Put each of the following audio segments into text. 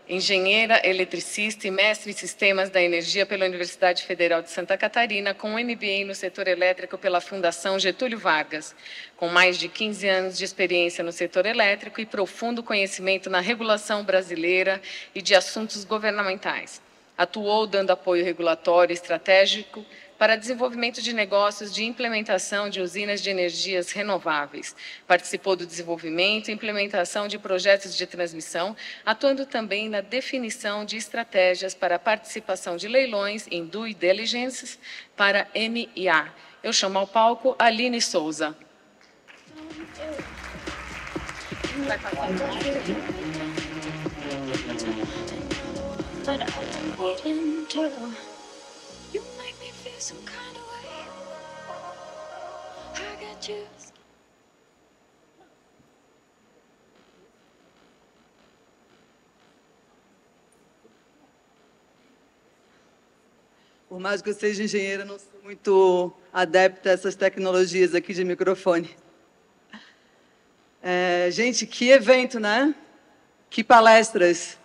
engenheira eletricista e mestre em sistemas da energia pela Universidade Federal de Santa Catarina, com MBA no setor elétrico pela Fundação Getúlio Vargas, com mais de 15 anos de experiência no setor elétrico e profundo conhecimento na regulação brasileira e de assuntos governamentais. Atuou dando apoio regulatório e estratégico para desenvolvimento de negócios de implementação de usinas de energias renováveis. Participou do desenvolvimento e implementação de projetos de transmissão, atuando também na definição de estratégias para a participação de leilões em due diligence para MIA. Eu chamo ao palco Aline Souza. Some kind of way I got you. Por mais que eu seja engenheira, não sou muito adepta a essas tecnologias aqui de microfone. Gente, que evento, né? Que palestras.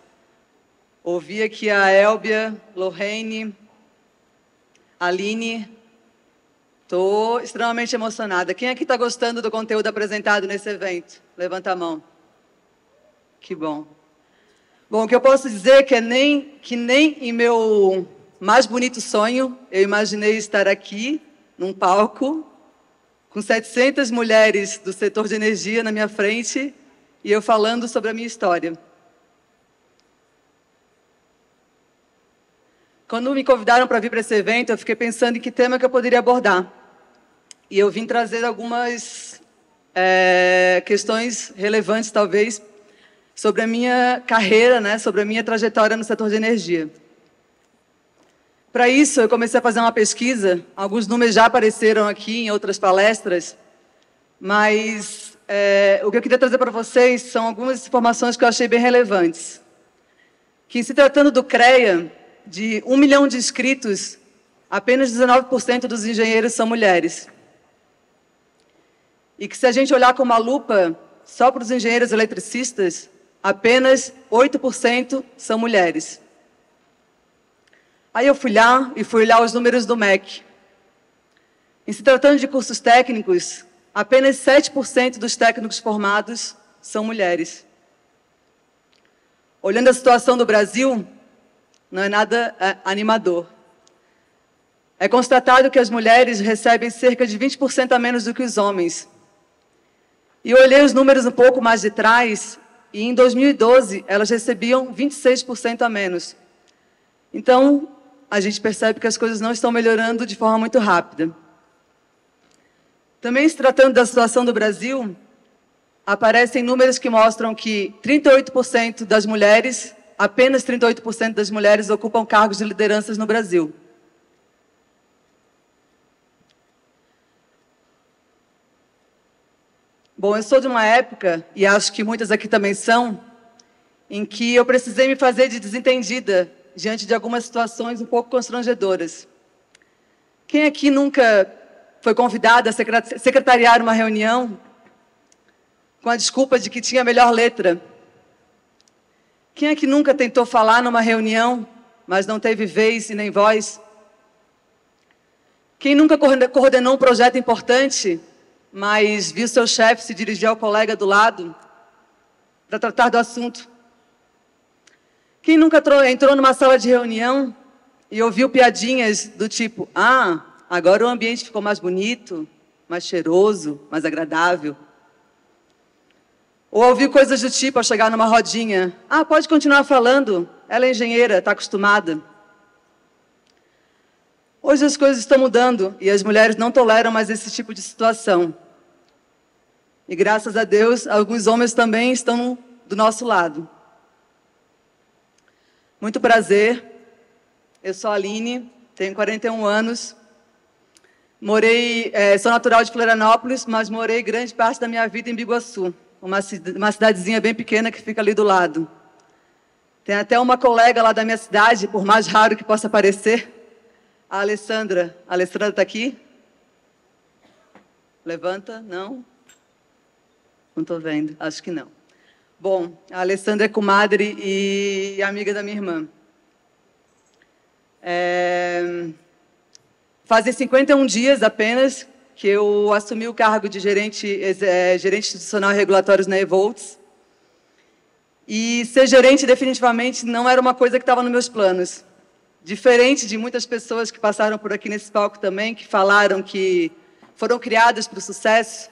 Ouvi aqui a Elbia, Lorraine, Aline, estou extremamente emocionada. Quem aqui está gostando do conteúdo apresentado nesse evento? Levanta a mão. Que bom. Bom, o que eu posso dizer é que nem em meu mais bonito sonho eu imaginei estar aqui, num palco, com 700 mulheres do setor de energia na minha frente e eu falando sobre a minha história. Quando me convidaram para vir para esse evento, eu fiquei pensando em que tema que eu poderia abordar. E eu vim trazer algumas questões relevantes, talvez, sobre a minha carreira, né, sobre a minha trajetória no setor de energia. Para isso, eu comecei a fazer uma pesquisa. Alguns números já apareceram aqui em outras palestras, mas o que eu queria trazer para vocês são algumas informações que eu achei bem relevantes. Que, se tratando do CREA, de 1 milhão de inscritos, apenas 19% dos engenheiros são mulheres. E que, se a gente olhar com uma lupa só para os engenheiros eletricistas, apenas 8% são mulheres. Aí eu fui olhar os números do MEC. Em se tratando de cursos técnicos, apenas 7% dos técnicos formados são mulheres. Olhando a situação do Brasil, não é nada animador. É constatado que as mulheres recebem cerca de 20% a menos do que os homens. E eu olhei os números um pouco mais de trás, e em 2012 elas recebiam 26% a menos. Então, a gente percebe que as coisas não estão melhorando de forma muito rápida. Também, se tratando da situação do Brasil, aparecem números que mostram que 38% das mulheres, apenas 38% das mulheres ocupam cargos de lideranças no Brasil. Bom, eu sou de uma época, e acho que muitas aqui também são, em que eu precisei me fazer de desentendida diante de algumas situações um pouco constrangedoras. Quem aqui nunca foi convidado a secretariar uma reunião com a desculpa de que tinha a melhor letra? Quem é que nunca tentou falar numa reunião, mas não teve vez e nem voz? Quem nunca coordenou um projeto importante, mas viu seu chefe se dirigir ao colega do lado para tratar do assunto? Quem nunca entrou numa sala de reunião e ouviu piadinhas do tipo: ah, agora o ambiente ficou mais bonito, mais cheiroso, mais agradável? Ou ouvir coisas do tipo, ao chegar numa rodinha: ah, pode continuar falando, ela é engenheira, está acostumada. Hoje as coisas estão mudando e as mulheres não toleram mais esse tipo de situação. E graças a Deus, alguns homens também estão do nosso lado. Muito prazer, eu sou a Aline, tenho 41 anos, sou natural de Florianópolis, mas morei grande parte da minha vida em Biguaçu, uma cidadezinha bem pequena que fica ali do lado. Tem até uma colega lá da minha cidade, por mais raro que possa parecer, a Alessandra. A Alessandra está aqui? Levanta, não? Não estou vendo, acho que não. Bom, a Alessandra é comadre e amiga da minha irmã. Fazem 51 dias apenas que eu assumi o cargo de gerente institucional e regulatórios na Evolts. E ser gerente definitivamente não era uma coisa que estava nos meus planos. Diferente de muitas pessoas que passaram por aqui nesse palco também, que falaram que foram criadas para o sucesso,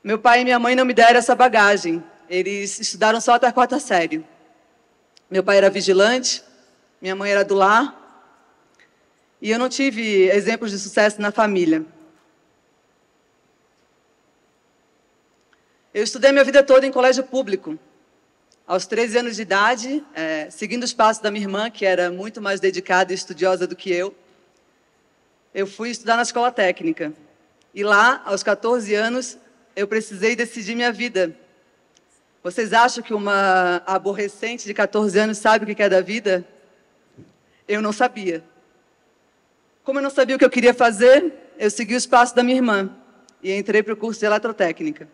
meu pai e minha mãe não me deram essa bagagem. Eles estudaram só até a 4ª série. Meu pai era vigilante, minha mãe era do lar, e eu não tive exemplos de sucesso na família. Eu estudei minha vida toda em colégio público. Aos 13 anos de idade, seguindo os passos da minha irmã, que era muito mais dedicada e estudiosa do que eu fui estudar na escola técnica. E lá, aos 14 anos, eu precisei decidir minha vida. Vocês acham que uma aborrecente de 14 anos sabe o que é da vida? Eu não sabia. Como eu não sabia o que eu queria fazer, eu segui os passos da minha irmã e entrei para o curso de eletrotécnica.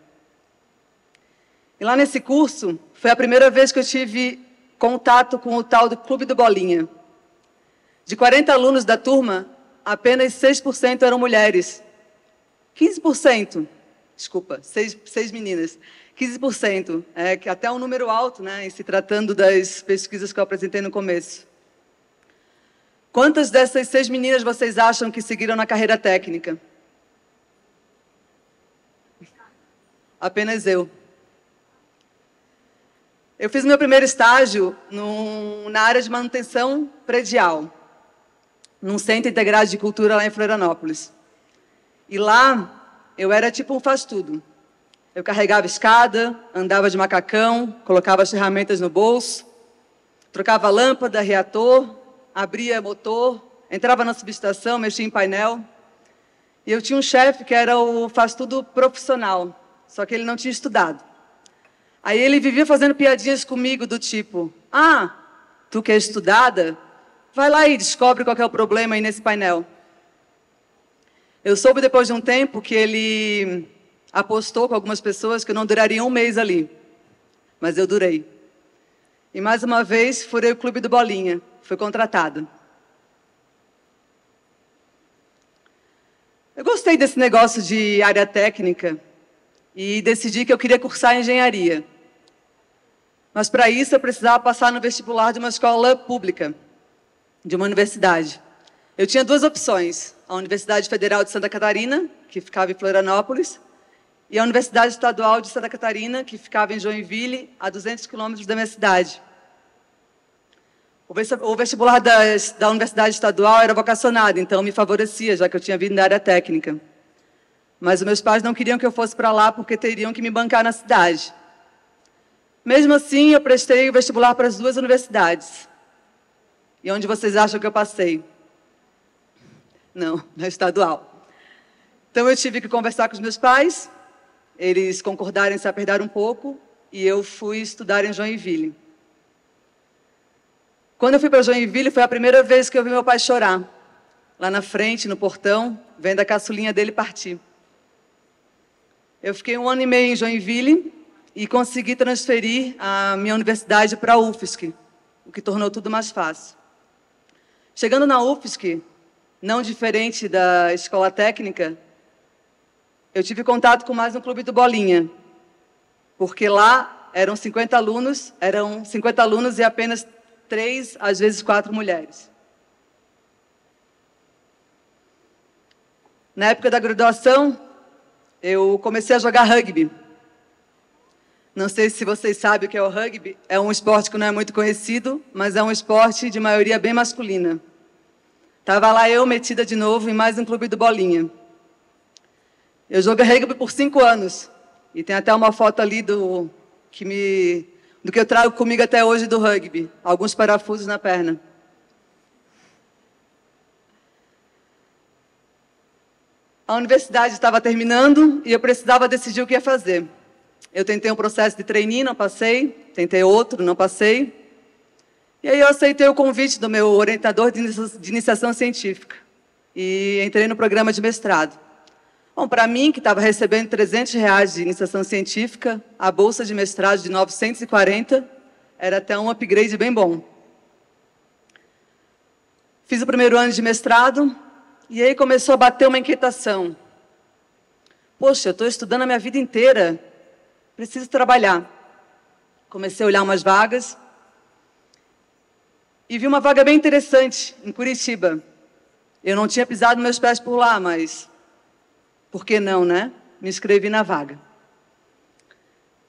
E lá nesse curso, foi a primeira vez que eu tive contato com o tal do Clube do Bolinha. De 40 alunos da turma, apenas 6% eram mulheres. 15%, desculpa, 6 meninas. 15%, que até um número alto, né, em se tratando das pesquisas que eu apresentei no começo. Quantas dessas 6 meninas vocês acham que seguiram na carreira técnica? Apenas eu. Eu fiz meu primeiro estágio na área de manutenção predial, num centro integrado de cultura lá em Florianópolis. E lá, eu era tipo um faz-tudo. Eu carregava escada, andava de macacão, colocava as ferramentas no bolso, trocava lâmpada, reator, abria motor, entrava na subestação, mexia em painel. E eu tinha um chefe que era o faz-tudo profissional, só que ele não tinha estudado. Aí ele vivia fazendo piadinhas comigo do tipo, tu que é estudada, vai lá e descobre qual que é o problema aí nesse painel. Eu soube depois de um tempo que ele apostou com algumas pessoas que eu não duraria um mês ali, mas eu durei. E mais uma vez furei o Clube do Bolinha, fui contratada. Eu gostei desse negócio de área técnica e decidi que eu queria cursar engenharia. Mas para isso eu precisava passar no vestibular de uma escola pública, de uma universidade. Eu tinha 2 opções, a Universidade Federal de Santa Catarina, que ficava em Florianópolis, e a Universidade Estadual de Santa Catarina, que ficava em Joinville, a 200 quilômetros da minha cidade. O vestibular da Universidade Estadual era vocacionado, então me favorecia, já que eu tinha vindo da área técnica. Mas os meus pais não queriam que eu fosse para lá, porque teriam que me bancar na cidade. Mesmo assim, eu prestei o vestibular para as 2 universidades. E onde vocês acham que eu passei? Não, na estadual. Então, eu tive que conversar com os meus pais, eles concordaram em se apertar um pouco, e eu fui estudar em Joinville. Quando eu fui para Joinville, foi a primeira vez que eu vi meu pai chorar. Lá na frente, no portão, vendo a caçulinha dele partir. Eu fiquei 1 ano e meio em Joinville e consegui transferir a minha universidade para a UFSC, o que tornou tudo mais fácil. Chegando na UFSC, não diferente da escola técnica, eu tive contato com mais um Clube do Bolinha, porque lá eram 50 alunos e apenas 3, às vezes 4 mulheres. Na época da graduação, eu comecei a jogar rugby. Não sei se vocês sabem o que é o rugby. É um esporte que não é muito conhecido, mas é um esporte de maioria bem masculina. Estava lá eu metida de novo em mais um Clube do Bolinha. Eu joguei rugby por 5 anos. E tem até uma foto ali do que eu trago comigo até hoje do rugby. Alguns parafusos na perna. A universidade estava terminando e eu precisava decidir o que ia fazer. Eu tentei um processo de trainee, não passei. Tentei outro, não passei. E aí eu aceitei o convite do meu orientador de iniciação científica. E entrei no programa de mestrado. Bom, para mim, que estava recebendo R$ 300 de iniciação científica, a bolsa de mestrado de 940 era até um upgrade bem bom. Fiz o primeiro ano de mestrado e aí começou a bater uma inquietação. Poxa, eu estou estudando a minha vida inteira, preciso trabalhar. Comecei a olhar umas vagas e vi uma vaga bem interessante, em Curitiba. Eu não tinha pisado meus pés por lá, mas por que não, né? Me inscrevi na vaga.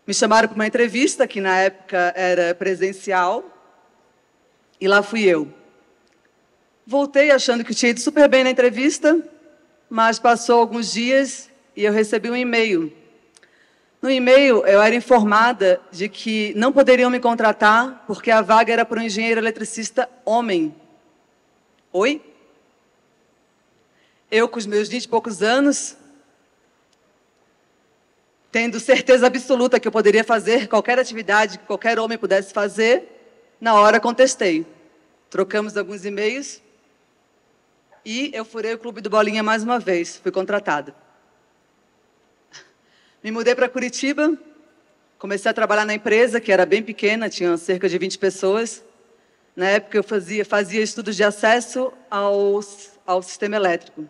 Me chamaram para uma entrevista, que na época era presencial, e lá fui eu. Voltei achando que tinha ido super bem na entrevista, mas passou alguns dias e eu recebi um e-mail. No e-mail, eu era informada de que não poderiam me contratar porque a vaga era para um engenheiro eletricista homem. Oi? Eu, com os meus 20 e poucos anos, tendo certeza absoluta que eu poderia fazer qualquer atividade que qualquer homem pudesse fazer, na hora contestei. Trocamos alguns e-mails e eu furei o Clube do Bolinha mais uma vez, fui contratada. Me mudei para Curitiba, comecei a trabalhar na empresa, que era bem pequena, tinha cerca de 20 pessoas. Na época eu fazia estudos de acesso ao sistema elétrico.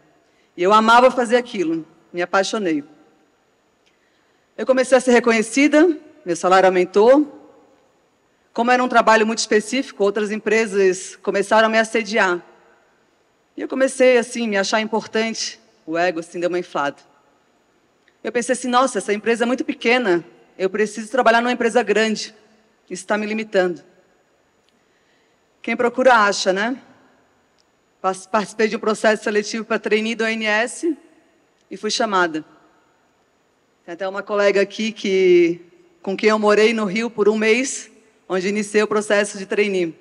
E eu amava fazer aquilo, me apaixonei. Eu comecei a ser reconhecida, meu salário aumentou. Como era um trabalho muito específico, outras empresas começaram a me assediar. E eu comecei, assim, me achar importante. O ego, assim, deu uma inflada. Eu pensei assim, nossa, essa empresa é muito pequena. Eu preciso trabalhar numa empresa grande. Isso está me limitando. Quem procura, acha, né? Participei de um processo seletivo para trainee do ONS e fui chamada. Tem até uma colega aqui com quem eu morei no Rio por um mês, onde iniciei o processo de trainee.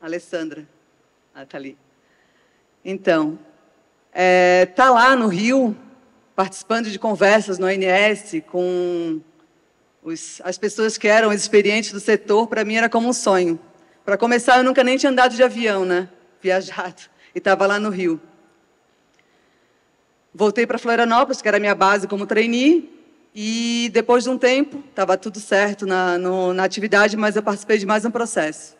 Alessandra. Está ali. Então, tá lá no Rio, participando de conversas no ONS com as pessoas que eram experientes do setor, para mim era como um sonho. Para começar, eu nunca nem tinha andado de avião, né? Viajado, e estava lá no Rio. Voltei para Florianópolis, que era a minha base como trainee, e depois de um tempo, estava tudo certo na atividade, mas eu participei de mais um processo.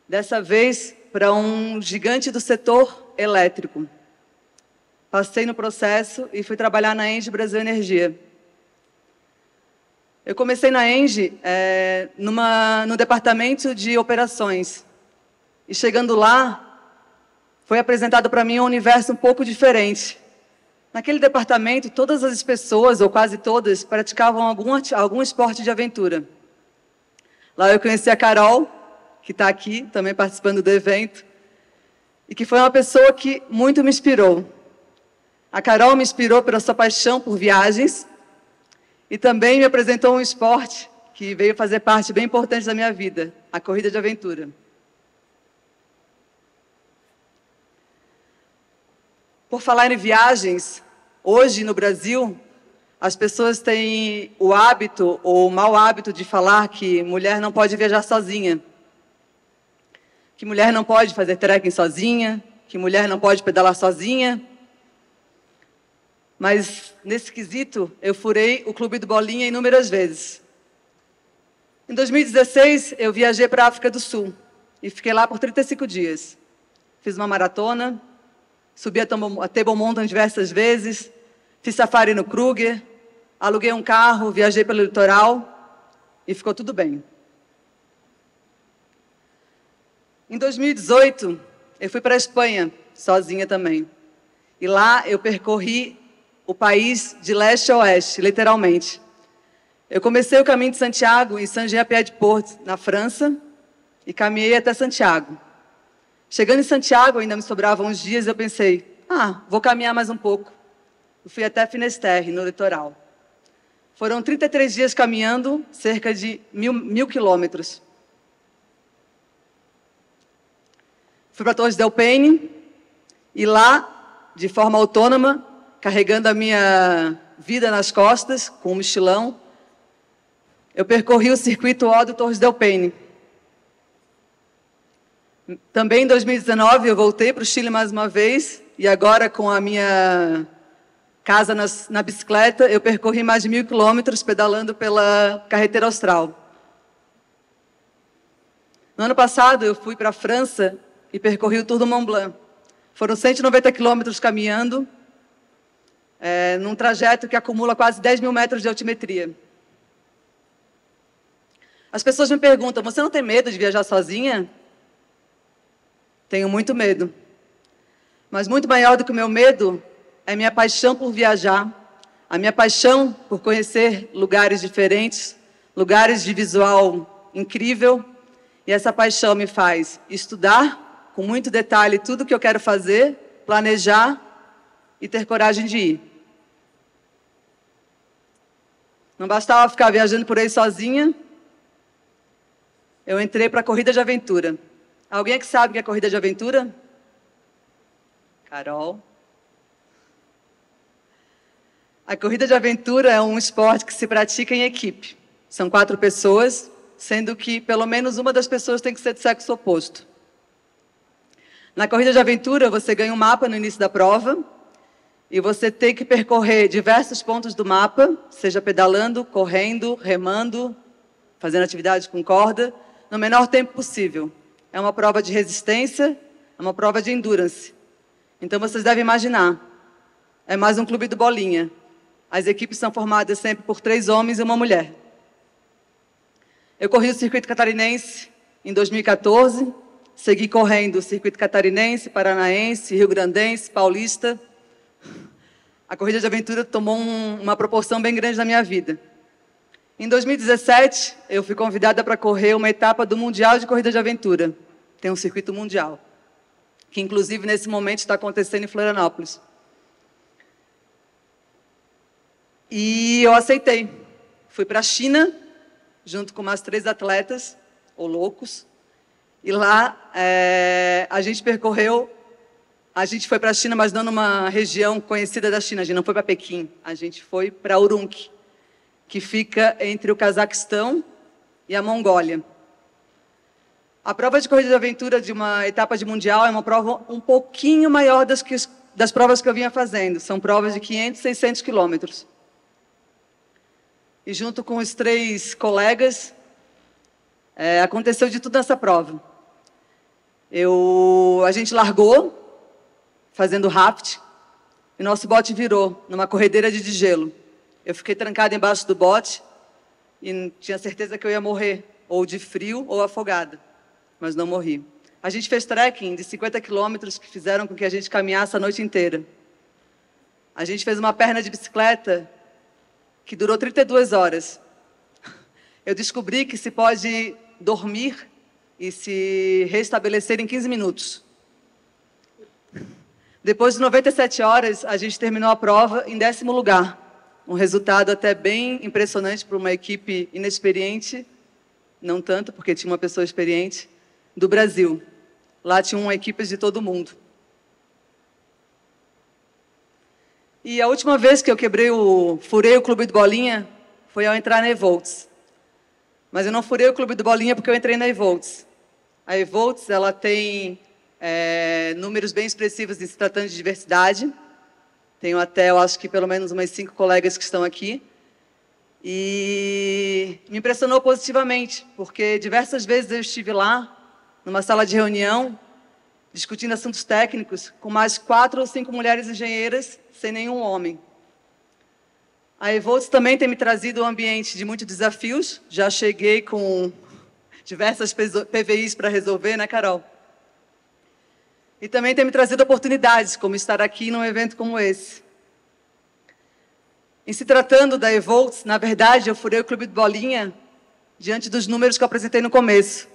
Dessa vez, para um gigante do setor elétrico. Passei no processo e fui trabalhar na ENGIE Brasil Energia. Eu comecei na ENGIE no departamento de operações. E chegando lá, foi apresentado para mim um universo um pouco diferente. Naquele departamento, todas as pessoas, ou quase todas, praticavam algum esporte de aventura. Lá eu conheci a Carol, que está aqui, também participando do evento, e que foi uma pessoa que muito me inspirou. A Carol me inspirou pela sua paixão por viagens e também me apresentou um esporte que veio fazer parte bem importante da minha vida, a corrida de aventura. Por falar em viagens, hoje no Brasil, as pessoas têm o hábito ou o mau hábito de falar que mulher não pode viajar sozinha, que mulher não pode fazer trekking sozinha, que mulher não pode pedalar sozinha. Mas, nesse quesito, eu furei o Clube do Bolinha inúmeras vezes. Em 2016, eu viajei para a África do Sul e fiquei lá por 35 dias. Fiz uma maratona, subi a Table Mountain diversas vezes, fiz safari no Kruger, aluguei um carro, viajei pelo litoral e ficou tudo bem. Em 2018, eu fui para a Espanha, sozinha também. E lá eu percorri o país de leste a oeste, literalmente. Eu comecei o caminho de Santiago em Saint-Jean-Pied-de-Port, na França, e caminhei até Santiago. Chegando em Santiago, ainda me sobravam uns dias, eu pensei, vou caminhar mais um pouco. Eu fui até Finisterre, no litoral. Foram 33 dias caminhando, cerca de 1.000 quilômetros. Fui para Torres del Paine, e lá, de forma autônoma, carregando a minha vida nas costas, com um mochilão, eu percorri o circuito O do Torres del Paine. Também em 2019 eu voltei para o Chile mais uma vez, e agora com a minha casa na bicicleta, eu percorri mais de 1.000 quilômetros pedalando pela carretera austral. No ano passado, eu fui para a França e percorri o Tour do Mont Blanc. Foram 190 quilômetros caminhando, num trajeto que acumula quase 10.000 metros de altimetria. As pessoas me perguntam, você não tem medo de viajar sozinha? Tenho muito medo. Mas muito maior do que o meu medo é a minha paixão por viajar, a minha paixão por conhecer lugares diferentes, lugares de visual incrível. E essa paixão me faz estudar com muito detalhe tudo o que eu quero fazer, planejar e ter coragem de ir. Não bastava ficar viajando por aí sozinha, eu entrei para a corrida de aventura. Alguém que sabe o que é corrida de aventura? Carol. A corrida de aventura é um esporte que se pratica em equipe. São 4 pessoas, sendo que pelo menos uma das pessoas tem que ser do sexo oposto. Na corrida de aventura, você ganha um mapa no início da prova e você tem que percorrer diversos pontos do mapa, seja pedalando, correndo, remando, fazendo atividade com corda, no menor tempo possível. É uma prova de resistência, é uma prova de endurance. Então, vocês devem imaginar, é mais um clube do bolinha. As equipes são formadas sempre por 3 homens e uma mulher. Eu corri o circuito catarinense em 2014, segui correndo o circuito catarinense, paranaense, rio-grandense, paulista. A corrida de aventura tomou uma proporção bem grande na minha vida. Em 2017, eu fui convidada para correr uma etapa do Mundial de Corrida de Aventura. Tem um circuito mundial, que inclusive nesse momento está acontecendo em Florianópolis. E eu aceitei. Fui para a China, junto com umas 3 atletas, ou loucos, e lá a gente percorreu, a gente foi para a China, mas não numa região conhecida da China, a gente não foi para Pequim, a gente foi para Urumqi, que fica entre o Cazaquistão e a Mongólia. A prova de corrida de aventura de uma etapa de mundial é uma prova um pouquinho maior das provas que eu vinha fazendo. São provas de 500, 600 quilômetros. E junto com os 3 colegas, aconteceu de tudo nessa prova. A gente largou, fazendo raft, e nosso bote virou numa corredeira de gelo. Eu fiquei trancada embaixo do bote e tinha certeza que eu ia morrer, ou de frio ou afogada, mas não morri. A gente fez trekking de 50 quilômetros que fizeram com que a gente caminhasse a noite inteira. A gente fez uma perna de bicicleta que durou 32 horas. Eu descobri que se pode dormir e se restabelecer em 15 minutos. Depois de 97 horas, a gente terminou a prova em 10º lugar. Um resultado até bem impressionante para uma equipe inexperiente, não tanto, porque tinha uma pessoa experiente, do Brasil. Lá tinham equipes de todo mundo. E a última vez que eu furei o clube do bolinha foi ao entrar na Evolts. Mas eu não furei o clube do bolinha porque eu entrei na Evolts. A Evolts, ela tem números bem expressivos em se tratando de diversidade. Tenho até, eu acho que pelo menos umas 5 colegas que estão aqui. E me impressionou positivamente, porque diversas vezes eu estive lá, numa sala de reunião, discutindo assuntos técnicos, com mais 4 ou 5 mulheres engenheiras, sem nenhum homem. A Evolts também tem me trazido um ambiente de muitos desafios. Já cheguei com diversas PVIs para resolver, né, Carol? E também tem me trazido oportunidades, como estar aqui num evento como esse. Em se tratando da Evolts, na verdade, eu furei o clube de bolinha diante dos números que eu apresentei no começo.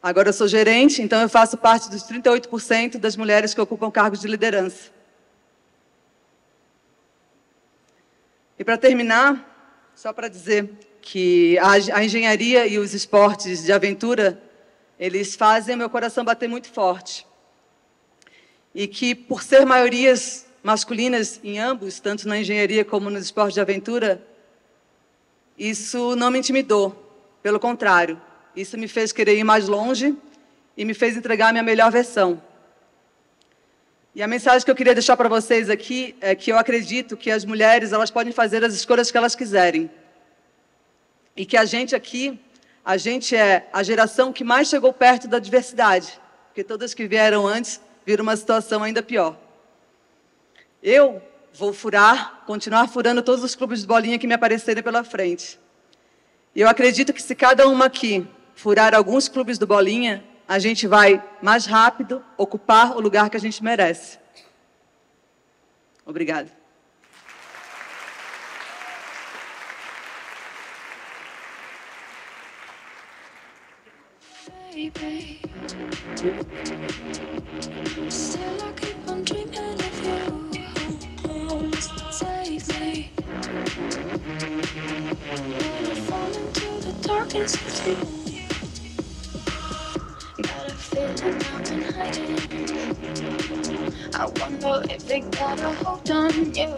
Agora eu sou gerente, então eu faço parte dos 38% das mulheres que ocupam cargos de liderança. E para terminar, só para dizer que a engenharia e os esportes de aventura, eles fazem o meu coração bater muito forte. E que, por ser maiorias masculinas em ambos, tanto na engenharia como nos esportes de aventura, isso não me intimidou. Pelo contrário, isso me fez querer ir mais longe e me fez entregar a minha melhor versão. E a mensagem que eu queria deixar para vocês aqui é que eu acredito que as mulheres elas podem fazer as escolhas que elas quiserem. E que a gente aqui, a gente é a geração que mais chegou perto da diversidade, porque todas que vieram antes viram uma situação ainda pior. Eu vou continuar furando todos os clubes de bolinha que me aparecerem pela frente. E eu acredito que se cada uma aqui furar alguns clubes do bolinha, a gente vai mais rápido ocupar o lugar que a gente merece. Obrigada. Baby, still I keep on dreaming of you. Save me when I fall into the darkness with you. Got a feeling I've been hiding. I wonder if they got a hold on you.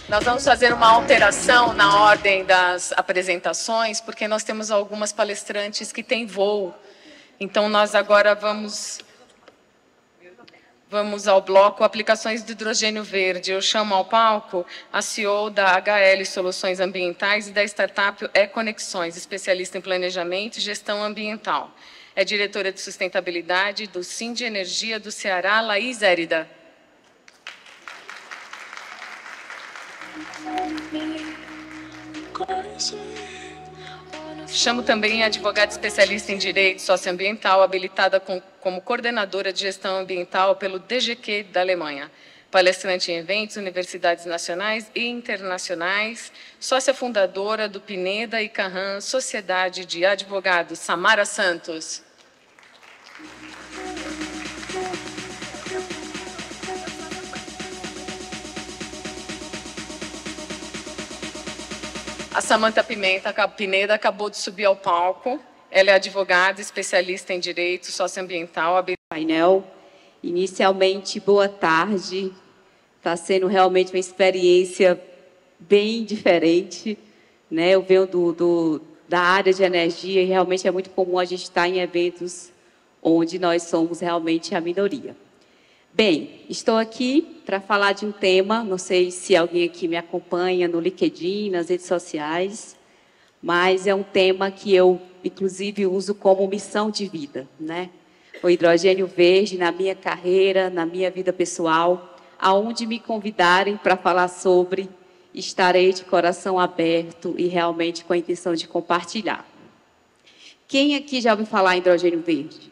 Nós vamos fazer uma alteração na ordem das apresentações, porque nós temos algumas palestrantes que têm voo. Então, nós agora vamos ao bloco Aplicações de Hidrogênio Verde. Eu chamo ao palco a CEO da HL Soluções Ambientais e da startup E-Conexões, especialista em planejamento e gestão ambiental. É diretora de sustentabilidade do Sind Energia do Ceará, Laís Érida. Chamo também a advogada especialista em direito socioambiental, habilitada como coordenadora de gestão ambiental pelo DGQ da Alemanha. Palestrante em eventos, universidades nacionais e internacionais, sócia fundadora do Pineda e Carran, Sociedade de Advogados, Samara Santos. A Samantha Pineda acabou de subir ao palco. Ela é advogada, especialista em direito socioambiental. Painel, inicialmente, boa tarde. Está sendo realmente uma experiência bem diferente, né? Eu venho da área de energia e realmente é muito comum a gente estar em eventos onde nós somos realmente a minoria. Bem, estou aqui para falar de um tema, não sei se alguém aqui me acompanha no LinkedIn, nas redes sociais, mas é um tema que eu, inclusive, uso como missão de vida, né? O hidrogênio verde na minha carreira, na minha vida pessoal, aonde me convidarem para falar sobre, estarei de coração aberto e realmente com a intenção de compartilhar. Quem aqui já ouviu falar em hidrogênio verde?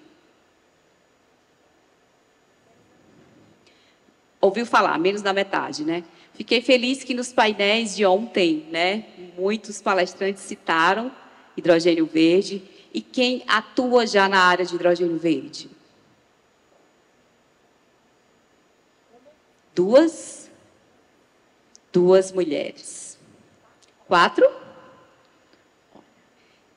Ouviu falar, menos da metade, né? Fiquei feliz que nos painéis de ontem, né, muitos palestrantes citaram hidrogênio verde. E quem atua já na área de hidrogênio verde? Duas mulheres. 4?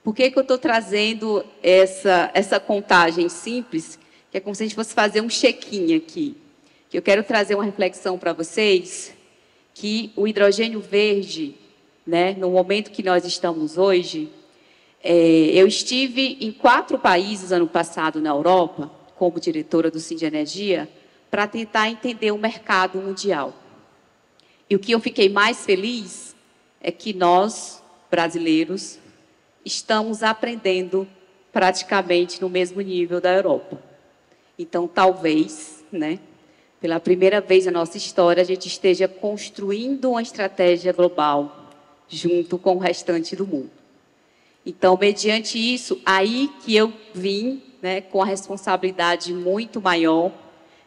Por que eu estou trazendo essa contagem simples? Que é como se a gente fosse fazer um check-in aqui. Que eu quero trazer uma reflexão para vocês, que o hidrogênio verde, né, no momento que nós estamos hoje, eu estive em 4 países ano passado na Europa, como diretora do Sind Energia, para tentar entender o mercado mundial. E o que eu fiquei mais feliz é que nós, brasileiros, estamos aprendendo praticamente no mesmo nível da Europa. Então, talvez, né, pela primeira vez na nossa história, a gente esteja construindo uma estratégia global junto com o restante do mundo. Então, mediante isso, aí que eu vim, né, com a responsabilidade muito maior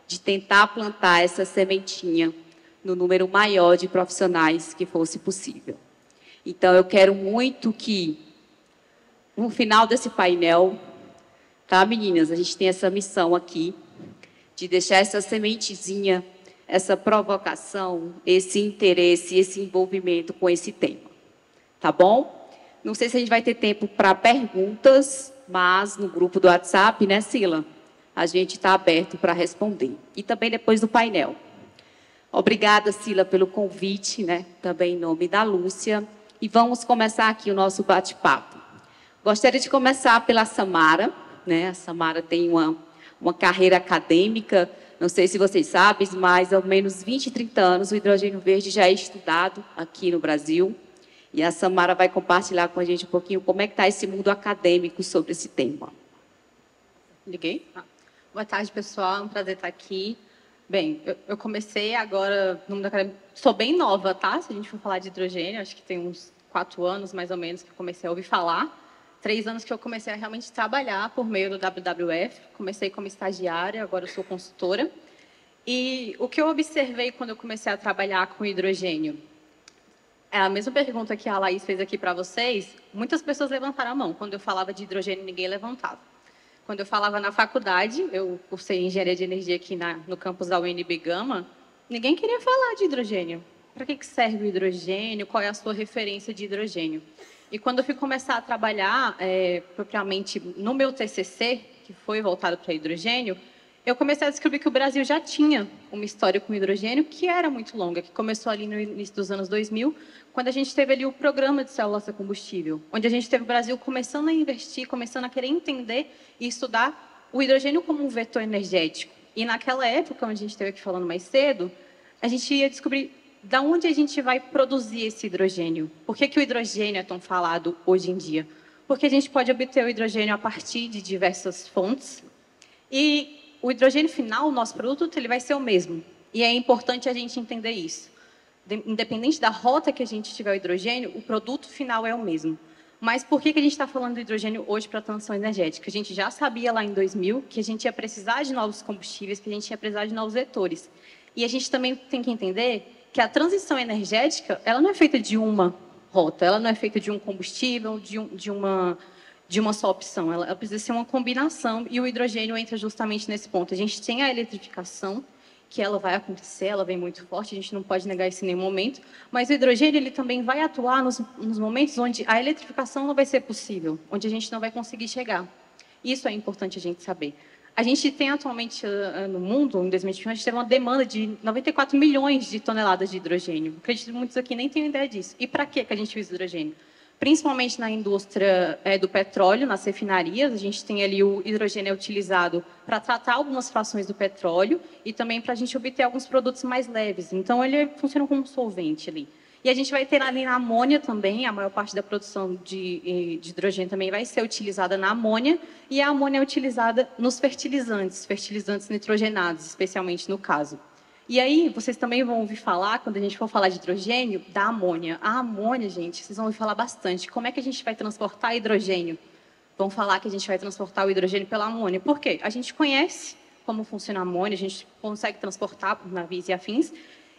de tentar plantar essa sementinha no número maior de profissionais que fosse possível. Então, eu quero muito que, no final desse painel, tá, meninas, a gente tem essa missão aqui, de deixar essa sementezinha, essa provocação, esse interesse, esse envolvimento com esse tema. Tá bom? Não sei se a gente vai ter tempo para perguntas, mas no grupo do WhatsApp, né, Sila? A gente está aberto para responder. E também depois do painel. Obrigada, Sila, pelo convite, né? Também em nome da Lúcia. E vamos começar aqui o nosso bate-papo. Gostaria de começar pela Samara, né? A Samara tem uma carreira acadêmica Não sei se vocês sabem, mas há ao menos 20, 30 anos o hidrogênio verde já é estudado aqui no Brasil. E a Samara vai compartilhar com a gente um pouquinho como é que está esse mundo acadêmico sobre esse tema. Liguei? Boa tarde, pessoal. É um prazer estar aqui. Bem, eu comecei agora no mundo acadêmico. Sou bem nova, tá? Se a gente for falar de hidrogênio, acho que tem uns 4 anos, mais ou menos, que eu comecei a ouvir falar. 3 anos que eu comecei a realmente trabalhar por meio do WWF. Comecei como estagiária, agora eu sou consultora. E o que eu observei quando eu comecei a trabalhar com hidrogênio? É a mesma pergunta que a Laís fez aqui para vocês. Muitas pessoas levantaram a mão. Quando eu falava de hidrogênio, ninguém levantava. Quando eu falava na faculdade, eu cursei engenharia de energia aqui no campus da UNB Gama, ninguém queria falar de hidrogênio. Para que serve o hidrogênio? Qual é a sua referência de hidrogênio? E quando eu fui começar a trabalhar propriamente no meu TCC, que foi voltado para hidrogênio, eu comecei a descobrir que o Brasil já tinha uma história com hidrogênio que era muito longa, que começou ali no início dos anos 2000, quando a gente teve ali o programa de células a combustível, onde a gente teve o Brasil começando a investir, começando a querer entender e estudar o hidrogênio como um vetor energético. E naquela época, onde a gente esteve aqui falando mais cedo, a gente ia descobrir da onde a gente vai produzir esse hidrogênio. Por que o hidrogênio é tão falado hoje em dia? Porque a gente pode obter o hidrogênio a partir de diversas fontes e o hidrogênio final, o nosso produto, ele vai ser o mesmo. E é importante a gente entender isso. Independente da rota que a gente tiver o hidrogênio, o produto final é o mesmo. Mas por que a gente está falando do hidrogênio hoje para a transição energética? A gente já sabia lá em 2000 que a gente ia precisar de novos combustíveis, que a gente ia precisar de novos vetores. E a gente também tem que entender que a transição energética, ela não é feita de uma rota, ela não é feita de um combustível, de uma só opção. Ela precisa ser uma combinação e o hidrogênio entra justamente nesse ponto. A gente tem a eletrificação, que ela vai acontecer, ela vem muito forte, a gente não pode negar isso em nenhum momento, mas o hidrogênio ele também vai atuar nos momentos onde a eletrificação não vai ser possível, onde a gente não vai conseguir chegar. Isso é importante a gente saber. A gente tem atualmente no mundo, em 2021, a gente teve uma demanda de 94 milhões de toneladas de hidrogênio. Acredito que muitos aqui nem têm ideia disso. E para que a gente usa hidrogênio? Principalmente na indústria do petróleo, nas refinarias, a gente tem ali o hidrogênio utilizado para tratar algumas frações do petróleo e também para a gente obter alguns produtos mais leves. Então, ele funciona como um solvente ali. E a gente vai ter ali na amônia também, a maior parte da produção de hidrogênio também vai ser utilizada na amônia, e a amônia é utilizada nos fertilizantes nitrogenados, especialmente no caso. E aí, vocês também vão ouvir falar, quando a gente for falar de hidrogênio, da amônia. A amônia, gente, vocês vão ouvir falar bastante. Como é que a gente vai transportar hidrogênio? Vão falar que a gente vai transportar o hidrogênio pela amônia. Por quê? A gente conhece como funciona a amônia, a gente consegue transportar por navios e afins,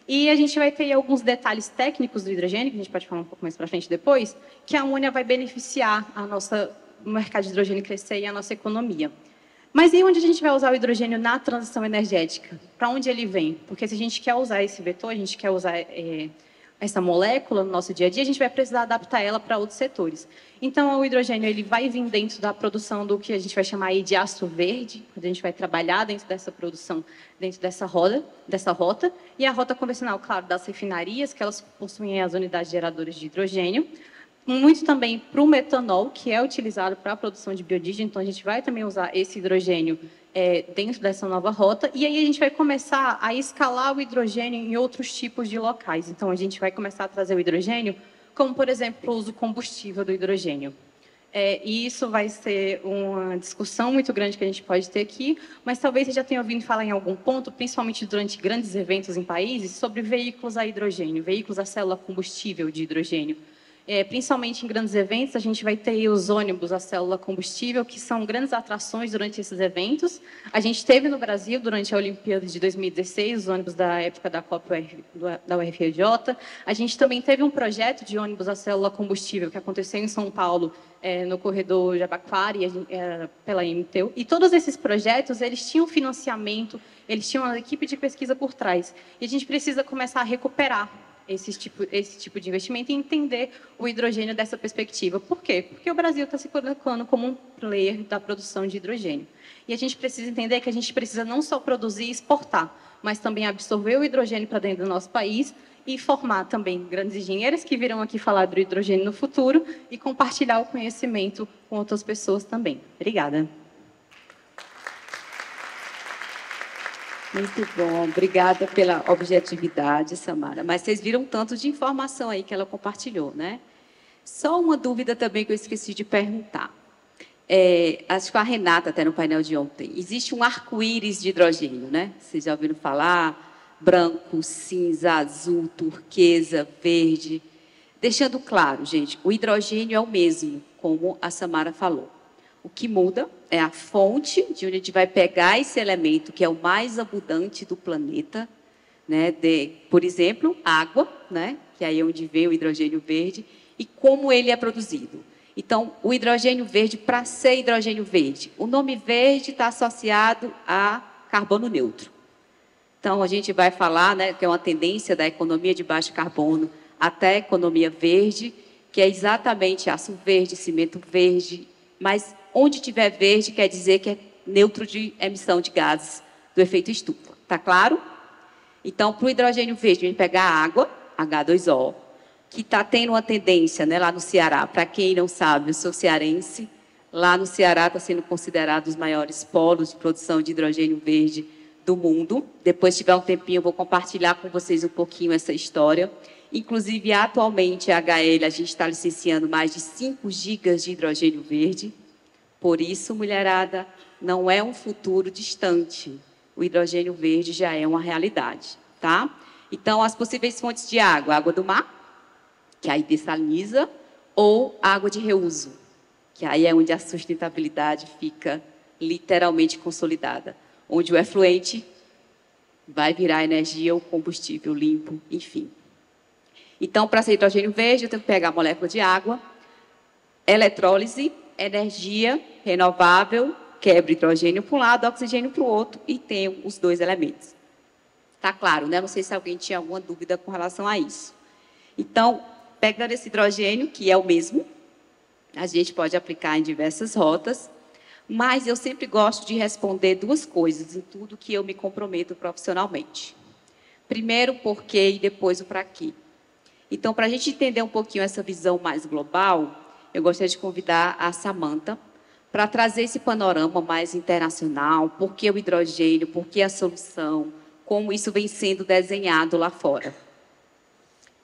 e a gente vai ter alguns detalhes técnicos do hidrogênio, que a gente pode falar um pouco mais para frente depois, que a amônia vai beneficiar o mercado de hidrogênio crescer e a nossa economia. Mas e onde a gente vai usar o hidrogênio na transição energética? Para onde ele vem? Porque se a gente quer usar esse vetor, a gente quer usar essa molécula no nosso dia a dia, a gente vai precisar adaptar ela para outros setores. Então, o hidrogênio ele vai vir dentro da produção do que a gente vai chamar aí de aço verde, quando a gente vai trabalhar dentro dessa produção, dentro dessa rota. E a rota convencional, claro, das refinarias, que elas possuem as unidades geradoras de hidrogênio. Muito também para o metanol, que é utilizado para a produção de biodiesel. Então, a gente vai também usar esse hidrogênio dentro dessa nova rota. E aí a gente vai começar a escalar o hidrogênio em outros tipos de locais. Então, a gente vai começar a trazer o hidrogênio, como, por exemplo, o uso combustível do hidrogênio. E isso vai ser uma discussão muito grande que a gente pode ter aqui, mas talvez você já tenha ouvido falar em algum ponto, principalmente durante grandes eventos em países, sobre veículos a hidrogênio, veículos a célula combustível de hidrogênio. Principalmente em grandes eventos, a gente vai ter os ônibus a célula combustível, que são grandes atrações durante esses eventos. A gente teve no Brasil, durante a Olimpíada de 2016, os ônibus da época da COP da UFRJ. A gente também teve um projeto de ônibus a célula combustível, que aconteceu em São Paulo, no corredor Jabaquara, pela MTU. E todos esses projetos, eles tinham financiamento, eles tinham uma equipe de pesquisa por trás. E a gente precisa começar a recuperar esse tipo de investimento e entender o hidrogênio dessa perspectiva. Por quê? Porque o Brasil está se colocando como um player da produção de hidrogênio. E a gente precisa entender que a gente precisa não só produzir e exportar, mas também absorver o hidrogênio para dentro do nosso país e formar também grandes engenheiros que virão aqui falar do hidrogênio no futuro e compartilhar o conhecimento com outras pessoas também. Obrigada. Muito bom, obrigada pela objetividade, Samara. Mas vocês viram tanto de informação aí que ela compartilhou, né? Só uma dúvida também que eu esqueci de perguntar. Acho que a Renata, até no painel de ontem, existe um arco-íris de hidrogênio, né? Vocês já ouviram falar? Branco, cinza, azul, turquesa, verde. Deixando claro, gente, o hidrogênio é o mesmo, como a Samara falou. O que muda é a fonte de onde a gente vai pegar esse elemento, que é o mais abundante do planeta, né? Por exemplo, água, né? Que aí é onde vem o hidrogênio verde, e como ele é produzido. Então, o hidrogênio verde, para ser hidrogênio verde, o nome verde está associado a carbono neutro. Então, a gente vai falar, né, que é uma tendência da economia de baixo carbono até a economia verde, que é exatamente aço verde, cimento verde, mas onde tiver verde quer dizer que é neutro de emissão de gases do efeito estufa. Está claro? Então, para o hidrogênio verde, a gente pega a água, H2O, que está tendo uma tendência, né, lá no Ceará. Para quem não sabe, eu sou cearense. Lá no Ceará está sendo considerado os maiores polos de produção de hidrogênio verde do mundo. Depois, se tiver um tempinho, eu vou compartilhar com vocês um pouquinho essa história. Inclusive, atualmente, a HL, a gente está licenciando mais de 5 gigas de hidrogênio verde. Por isso, mulherada, não é um futuro distante. O hidrogênio verde já é uma realidade, tá? Então, as possíveis fontes de água: água do mar, que aí dessaliniza, ou água de reuso, que aí é onde a sustentabilidade fica literalmente consolidada, onde o efluente vai virar energia ou combustível limpo, enfim. Então, para ser hidrogênio verde, eu tenho que pegar a molécula de água, eletrólise, energia renovável, quebra hidrogênio para um lado, oxigênio para o outro, e tenho os dois elementos. Está claro, né? Não sei se alguém tinha alguma dúvida com relação a isso. Então, pegando esse hidrogênio, que é o mesmo, a gente pode aplicar em diversas rotas, mas eu sempre gosto de responder 2 coisas em tudo que eu me comprometo profissionalmente. Primeiro, o porquê, e depois o para quê. Então, para a gente entender um pouquinho essa visão mais global, eu gostaria de convidar a Samantha para trazer esse panorama mais internacional, por que o hidrogênio, por que a solução, como isso vem sendo desenhado lá fora.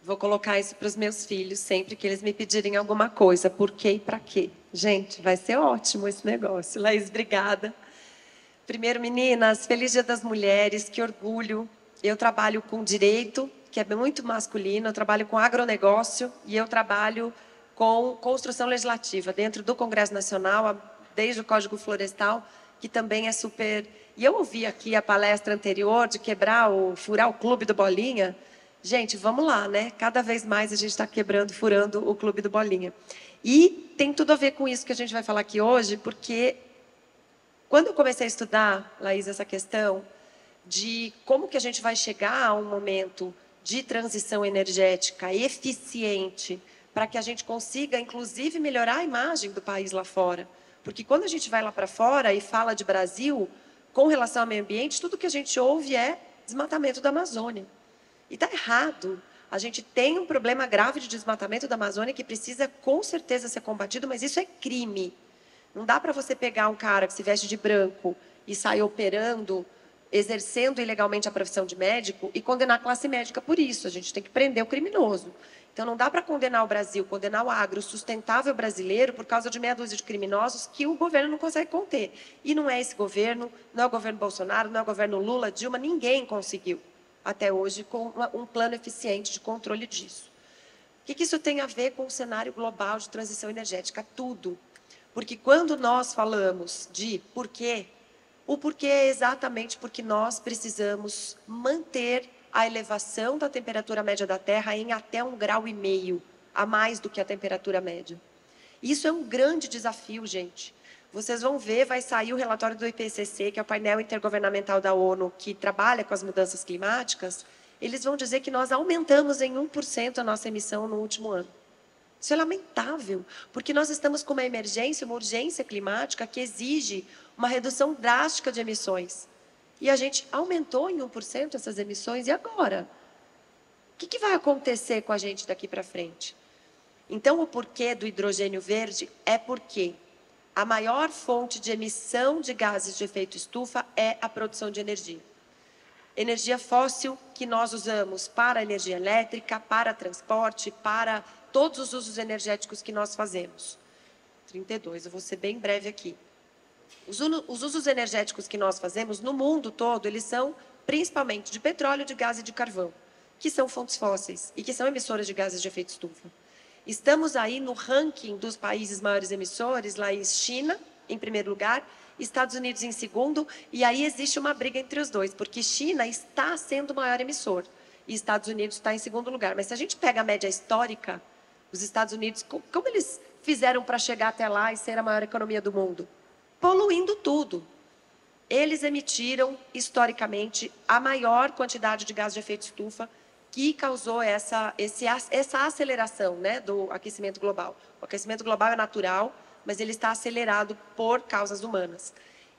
Vou colocar isso para os meus filhos sempre que eles me pedirem alguma coisa. Por quê e para quê? Gente, vai ser ótimo esse negócio. Laís, obrigada. Primeiro, meninas, feliz Dia das Mulheres, que orgulho. Eu trabalho com direito, que é muito masculino, eu trabalho com agronegócio e eu trabalho com construção legislativa dentro do Congresso Nacional, desde o Código Florestal, que também é super... E eu ouvi aqui a palestra anterior de furar o clube do Bolinha. Gente, vamos lá, né? Cada vez mais a gente está quebrando, furando o clube do Bolinha. E tem tudo a ver com isso que a gente vai falar aqui hoje, porque quando eu comecei a estudar, Laís, essa questão de como que a gente vai chegar a um momento de transição energética eficiente, para que a gente consiga, inclusive, melhorar a imagem do país lá fora. Porque quando a gente vai lá para fora e fala de Brasil, com relação ao meio ambiente, tudo que a gente ouve é desmatamento da Amazônia. E está errado. A gente tem um problema grave de desmatamento da Amazônia que precisa, com certeza, ser combatido, mas isso é crime. Não dá para você pegar um cara que se veste de branco e sai operando, exercendo ilegalmente a profissão de médico e condenar a classe médica por isso. A gente tem que prender o criminoso. Então, não dá para condenar o Brasil, condenar o agro sustentável brasileiro por causa de meia dúzia de criminosos que o governo não consegue conter. E não é esse governo, não é o governo Bolsonaro, não é o governo Lula, Dilma, ninguém conseguiu, até hoje, com um plano eficiente de controle disso. O que isso tem a ver com o cenário global de transição energética? Tudo. Porque quando nós falamos de porquê, o porquê é exatamente porque nós precisamos manter a elevação da temperatura média da Terra em até 1,5 grau a mais do que a temperatura média. Isso é um grande desafio, gente. Vocês vão ver, vai sair o relatório do IPCC, que é o painel intergovernamental da ONU, que trabalha com as mudanças climáticas. Eles vão dizer que nós aumentamos em 1% a nossa emissão no último ano. Isso é lamentável, porque nós estamos com uma emergência, uma urgência climática que exige uma redução drástica de emissões. E a gente aumentou em 1% essas emissões, e agora? O que vai acontecer com a gente daqui para frente? Então, o porquê do hidrogênio verde é porque a maior fonte de emissão de gases de efeito estufa é a produção de energia. Energia fóssil que nós usamos para energia elétrica, para transporte, para todos os usos energéticos que nós fazemos. 32, eu vou ser bem breve aqui. Os usos energéticos que nós fazemos no mundo todo, eles são principalmente de petróleo, de gás e de carvão, que são fontes fósseis e que são emissoras de gases de efeito estufa. Estamos aí no ranking dos países maiores emissores, lá em China, em primeiro lugar, Estados Unidos em segundo, e aí existe uma briga entre os dois, porque China está sendo o maior emissor e Estados Unidos está em segundo lugar. Mas se a gente pega a média histórica, os Estados Unidos, como eles fizeram para chegar até lá e ser a maior economia do mundo? Poluindo tudo. Eles emitiram, historicamente, a maior quantidade de gás de efeito estufa que causou essa aceleração, né, do aquecimento global. O aquecimento global é natural, mas ele está acelerado por causas humanas.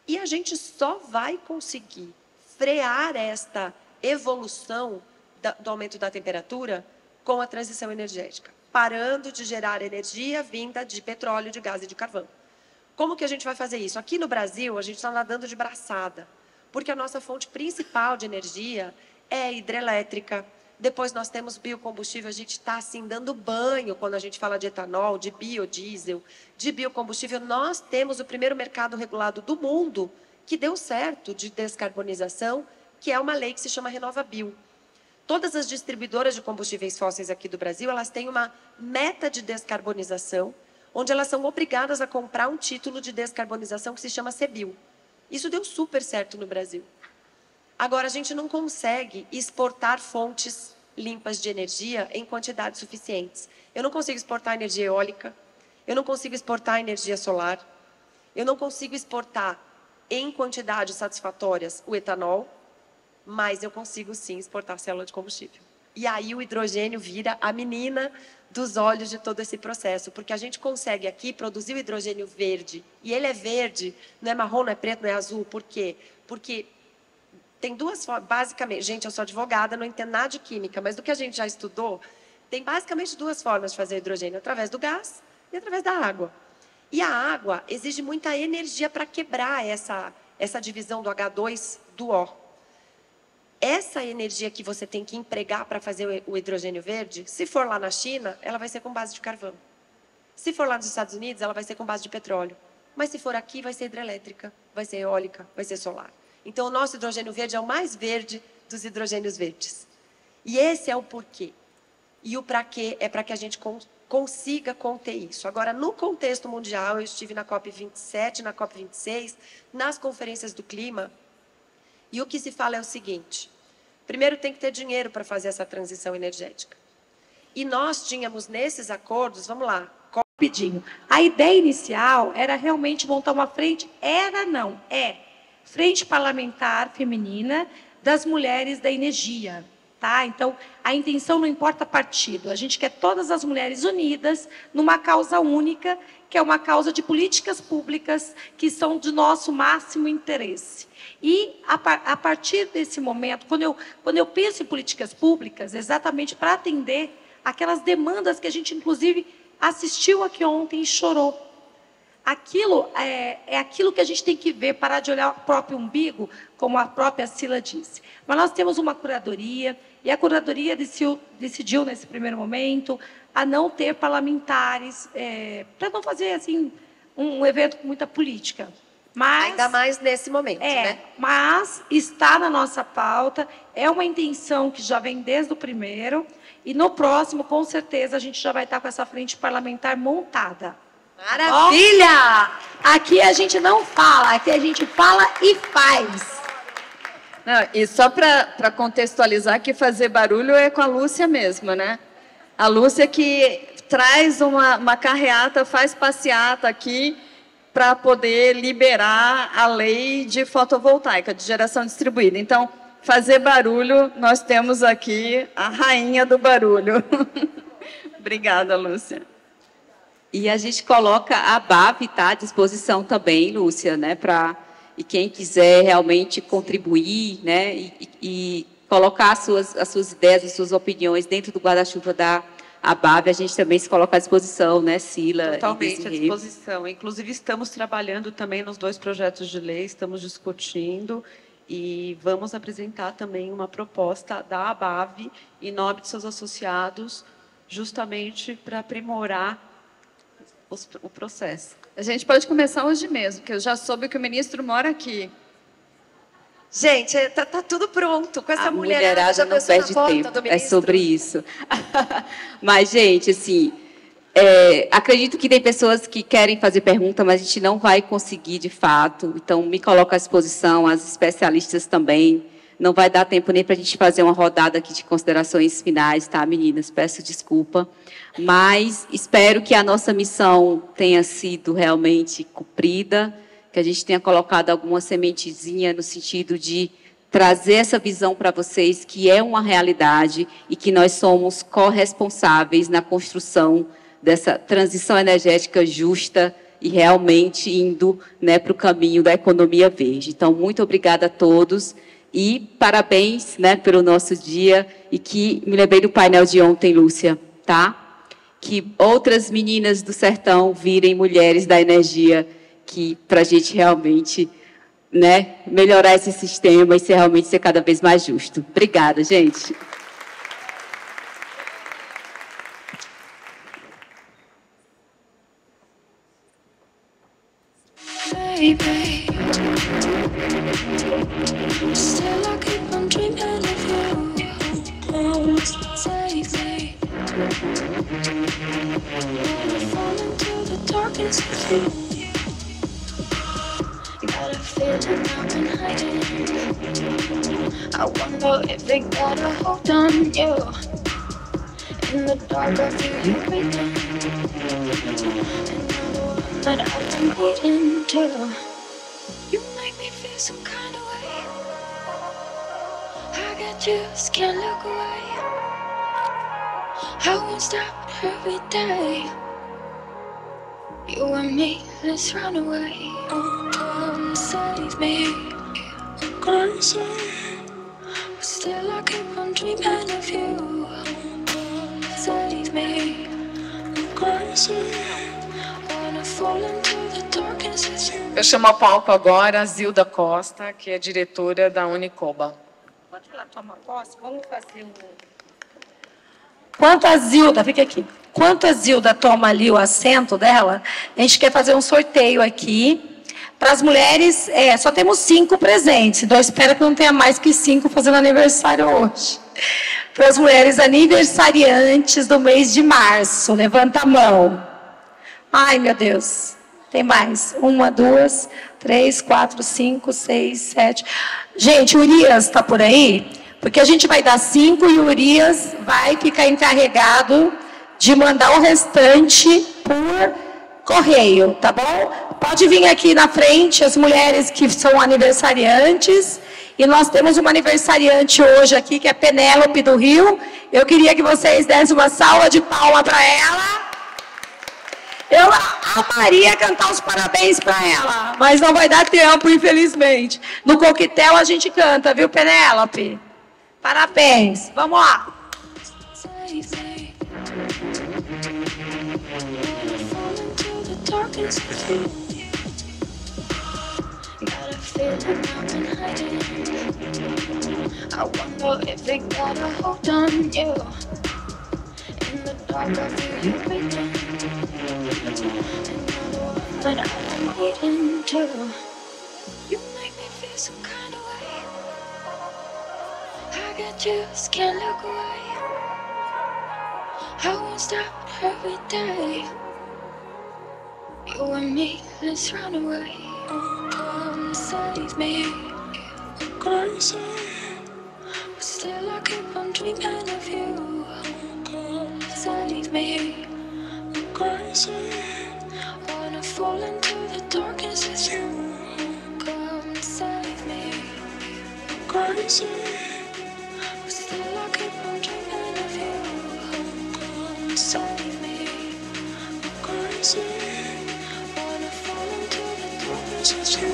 E a gente só vai conseguir frear esta evolução do aumento da temperatura com a transição energética, parando de gerar energia vinda de petróleo, de gás e de carvão. Como que a gente vai fazer isso? Aqui no Brasil, a gente está nadando de braçada, porque a nossa fonte principal de energia é hidrelétrica. Depois nós temos biocombustível, a gente está assim dando banho quando a gente fala de etanol, de biodiesel, de biocombustível. Nós temos o primeiro mercado regulado do mundo que deu certo de descarbonização, que é uma lei que se chama RenovaBio. Todas as distribuidoras de combustíveis fósseis aqui do Brasil, elas têm uma meta de descarbonização, onde elas são obrigadas a comprar um título de descarbonização que se chama CBIO. Isso deu super certo no Brasil. Agora, a gente não consegue exportar fontes limpas de energia em quantidades suficientes. Eu não consigo exportar energia eólica, eu não consigo exportar energia solar, eu não consigo exportar em quantidades satisfatórias o etanol, mas eu consigo sim exportar célula de combustível. E aí o hidrogênio vira a menina dos olhos de todo esse processo, porque a gente consegue aqui produzir o hidrogênio verde, e ele é verde, não é marrom, não é preto, não é azul. Por quê? Porque tem duas formas, basicamente, gente, eu sou advogada, não entendo nada de química, mas do que a gente já estudou, tem basicamente duas formas de fazer hidrogênio, através do gás e através da água. E a água exige muita energia para quebrar essa divisão do H2 do O. Essa energia que você tem que empregar para fazer o hidrogênio verde, se for lá na China, ela vai ser com base de carvão. Se for lá nos Estados Unidos, ela vai ser com base de petróleo. Mas se for aqui, vai ser hidrelétrica, vai ser eólica, vai ser solar. Então, o nosso hidrogênio verde é o mais verde dos hidrogênios verdes. E esse é o porquê. E o para quê é para que a gente consiga conter isso. Agora, no contexto mundial, eu estive na COP27, na COP26, nas conferências do clima, e o que se fala é o seguinte: primeiro, tem que ter dinheiro para fazer essa transição energética. E nós tínhamos nesses acordos, vamos lá, rapidinho. A ideia inicial era realmente montar uma frente, frente parlamentar feminina das mulheres da energia, tá? Então, a intenção não importa partido, a gente quer todas as mulheres unidas numa causa única, que é uma causa de políticas públicas que são de nosso máximo interesse. E, a partir desse momento, quando eu penso em políticas públicas, exatamente para atender aquelas demandas que a gente, inclusive, assistiu aqui ontem e chorou. Aquilo é aquilo que a gente tem que ver, parar de olhar o próprio umbigo, como a própria Cila disse. Mas nós temos uma curadoria, e a curadoria decidiu nesse primeiro momento, a não ter parlamentares, para não fazer assim, um evento com muita política. Mas, ainda mais nesse momento, né? Mas está na nossa pauta, é uma intenção que já vem desde o primeiro, e no próximo, com certeza, a gente já vai estar com essa frente parlamentar montada. Maravilha! Aqui a gente não fala, aqui a gente fala e faz. Não, e só para contextualizar, que fazer barulho é com a Lúcia mesmo, né? A Lúcia que traz uma carreata, faz passeata aqui para poder liberar a lei de fotovoltaica, de geração distribuída. Então, fazer barulho, nós temos aqui a rainha do barulho. Obrigada, Lúcia. E a gente coloca a BAV, tá, à disposição também, Lúcia, né, e quem quiser realmente contribuir, né, e colocar as suas ideias, as suas opiniões dentro do guarda-chuva da BAV, a gente também se coloca à disposição, né, Cila? Totalmente à disposição. Inclusive, estamos trabalhando também nos 2 projetos de lei, estamos discutindo, e vamos apresentar também uma proposta da ABAV, em nome de seus associados, justamente para aprimorar o processo. A gente pode começar hoje mesmo, que eu já soube que o ministro mora aqui. Gente, tá tudo pronto. Com essa A mulherada já não pensou na perde porta tempo, do é ministro? sobre isso. Mas, gente, assim, acredito que tem pessoas que querem fazer pergunta, mas a gente não vai conseguir, de fato. Então, me coloco à disposição, as especialistas também. Não vai dar tempo nem para a gente fazer uma rodada aqui de considerações finais, tá, meninas? Peço desculpa. Mas espero que a nossa missão tenha sido realmente cumprida, que a gente tenha colocado alguma sementezinha no sentido de trazer essa visão para vocês, que é uma realidade e que nós somos corresponsáveis na construção dessa transição energética justa e realmente indo, né, para o caminho da economia verde. Então, muito obrigada a todos e parabéns, né, pelo nosso dia, e que me lembrei do painel de ontem, Lúcia, tá? Que outras meninas do sertão virem mulheres da energia, que para a gente realmente, né, melhorar esse sistema e realmente ser cada vez mais justo. Obrigada, gente. Baby, still I keep on dreaming of you. Oh, save me. Wanna fall into the darkness with you. Got a feeling I've been hiding. I wonder if they got a hold on you. In the dark I feel you breathing. That I've been waiting to. You make me feel some kind of way. I got just can't look away. I won't stop every day. You and me, let's run away. Oh, come save me. I'm crazy, but still I keep on dreaming of you. Come save me. I'm crazy. Eu chamo a palco agora a Zilda Costa, que é diretora da Unicoba. Enquanto ela toma posse, vamos fazer Enquanto a Zilda, fica aqui. Enquanto a Zilda toma ali o assento dela, a gente quer fazer um sorteio aqui. Para as mulheres, só temos 5 presentes, então eu espero que não tenha mais que 5 fazendo aniversário hoje. Para as mulheres aniversariantes do mês de março, levanta a mão. Ai, meu Deus. Tem mais. 1, 2, 3, 4, 5, 6, 7. Gente, o Urias está por aí? Porque a gente vai dar 5 e o Urias vai ficar encarregado de mandar o restante por correio, tá bom? Pode vir aqui na frente as mulheres que são aniversariantes. E nós temos uma aniversariante hoje aqui, que é Penélope do Rio. Eu queria que vocês dessem uma salva de palmas para ela. Eu amaria cantar os parabéns para ela, mas não vai dar tempo, infelizmente. No coquetel a gente canta, viu, Penélope? Parabéns. Vamos lá. I wonder if they got a hold on you. In the dark I feel you breathing. But I'm waiting to. You make me feel some kind of way. I got just can't look away. I won't stop every day. You and me, let's run away. Oh, come save me. I'm crazy, but still I keep on dreaming of you. Come save me. I'm crazy. Wanna fall into the darkness with you. Come save me. I'm crazy, but still I keep on dreaming of you. Come save me. I'm crazy. Wanna fall into the darkness with you.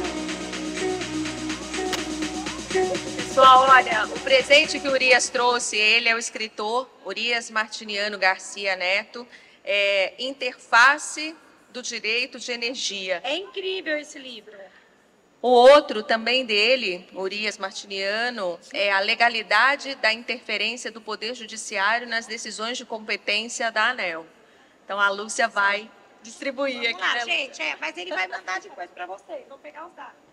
Pessoal, olha, o presente que o Urias trouxe, ele é o escritor Urias Martiniano Garcia Neto, Interface do Direito de Energia. É incrível esse livro. O outro também dele, Urias Martiniano, é a legalidade da interferência do Poder Judiciário nas decisões de competência da ANEEL. Então, a Lúcia vai distribuir aqui. Vamos lá, gente, mas ele vai mandar depois para vocês. Vou pegar os dados.